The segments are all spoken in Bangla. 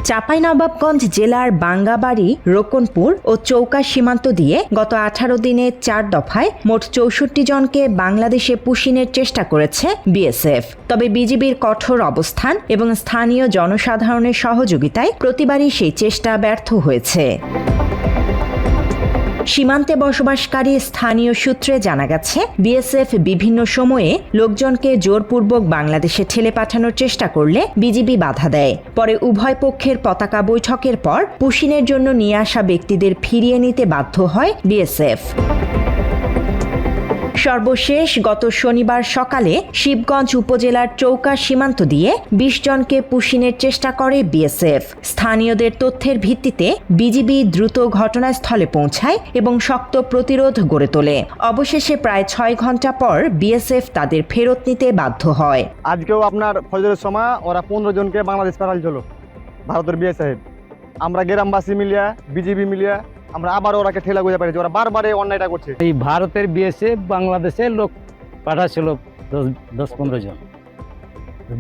চাঁপাইনবাবগঞ্জ জেলার বাঙ্গাবাড়ি, রোকনপুর ও চৌকা সীমান্ত দিয়ে গত 18 দিনে 4 দফায় মোট 64 জনকে বাংলাদেশে পুশিনের চেষ্টা করেছে বিএসএফ। তবে বিজিবির কঠোর অবস্থান এবং স্থানীয় জনসাধারণের সহযোগিতায় প্রতিবারই সেই চেষ্টা ব্যর্থ হয়েছে। সীমান্তে বসবাসকারী স্থানীয় সূত্রে জানা গেছে, বিএসএফ বিভিন্ন সময়ে লোকজনকে জোরপূর্বক বাংলাদেশে ঠেলে পাঠানোর চেষ্টা করলে বিজিবি বাধা দেয়। পরে উভয় পক্ষের পতাকা বৈঠকের পর পুশিনের জন্য নিয়ে আসা ব্যক্তিদের ফিরিয়ে নিতে বাধ্য হয় বিএসএফ। সর্বশেষ গত শনিবার সকালে শিবগঞ্জ উপজেলার চৌকা সীমান্ত দিয়ে 20 জনকে পুশিনের চেষ্টা করে বিএসএফ। স্থানীয়দের তথ্যের ভিত্তিতে বিজিবি দ্রুত ঘটনাস্থলে পৌঁছায় এবং শক্ত প্রতিরোধ গড়ে তোলে। অবশেষে প্রায় 6 ঘন্টা পর বিএসএফ তাদের ফেরত নিতে বাধ্য হয়। আজকেও আপনার ফজরের সময় ওরা 15 জনকে বাংলাদেশ পাঠাল ভারতের বিএসএফ। আমরা গ্রামবাসী মিলিয়া, বিজিবি মিলিয়া আমরা আবার ওরাকে ঠেলা গুঁজে পাঠিয়েছি। ওরা বারবার অন্যায়টা করছে। এই ভারতের বিএসএফ বাংলাদেশে লোক পাঠাচ্ছিল 10-15 জন।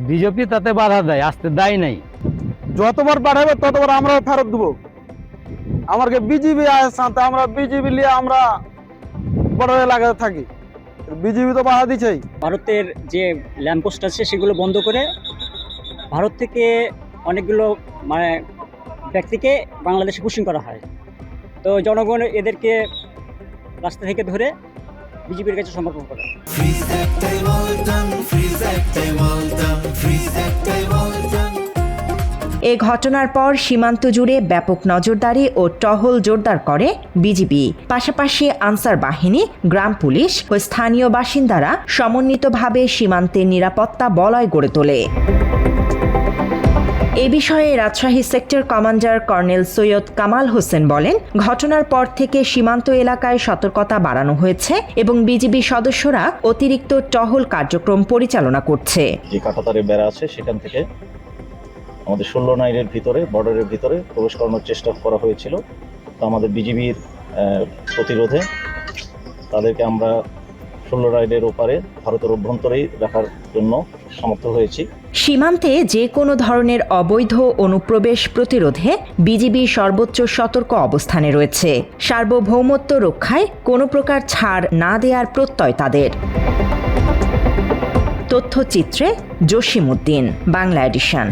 বিজেপি তাতে বাধা দেয়, আসতে দেয় নাই। যতবার পাঠাবে ততবার আমরাও ফেরত দেবো। আমাকে বিজিবি সাথে আমরা বিজিবি নিয়ে আমরা বড় এলাকায় থাকি, বিজিবি তো বাধা দিচ্ছেই। ভারতের যে ল্যাম্পপোস্ট আছে সেগুলো বন্ধ করে ভারত থেকে অনেকগুলো ব্যক্তিকে বাংলাদেশে পুশিং করা হয়। তো জনগণ এদেরকে রাস্তা থেকে ধরে বিজেপির কাছে সমর্পণ করে। এ ঘটনার পর সীমান্ত জুড়ে ব্যাপক নজরদারি ও টহল জোরদার করে বিজিবি। পাশাপাশি আনসার বাহিনী, গ্রাম পুলিশ ও স্থানীয় বাসিন্দারা সমন্বিতভাবে সীমান্তের নিরাপত্তা বলয় গড়ে তোলে। এ বিষয়ে Rajshahi sector commander colonel Syed Kamal Hossain বলেন, ঘটনার পর থেকে সীমান্ত এলাকায় সতর্কতা বাড়ানো হয়েছে এবং বিজিবি সদস্যরা অতিরিক্ত টহল কার্যক্রম পরিচালনা করছে। যে কাঁটাতারের বেড়া আছে সেখান থেকে আমাদের 16 মাইলের ভিতরে, বর্ডারের ভিতরে প্রবেশ করানোর চেষ্টা করা হয়েছিল। তো আমাদের বিজিবির প্রতিরোধে তাদেরকে আমরা 16 মাইলের ওপারে ভারতের অভ্যন্তরেই রাখার জন্য সমর্থ হয়েছি। সীমান্তে যে কোনো ধরনের অবৈধ অনুপ্রবেশ প্রতিরোধে বিজিবি সর্বোচ্চ সতর্ক অবস্থানে রয়েছে। সার্বভৌমত্ব রক্ষায় কোনো প্রকার ছাড় না দেওয়ার প্রত্যয় তাদের। তথ্যচিত্রে জসিম উদ্দিন, বাংলা এডিশন।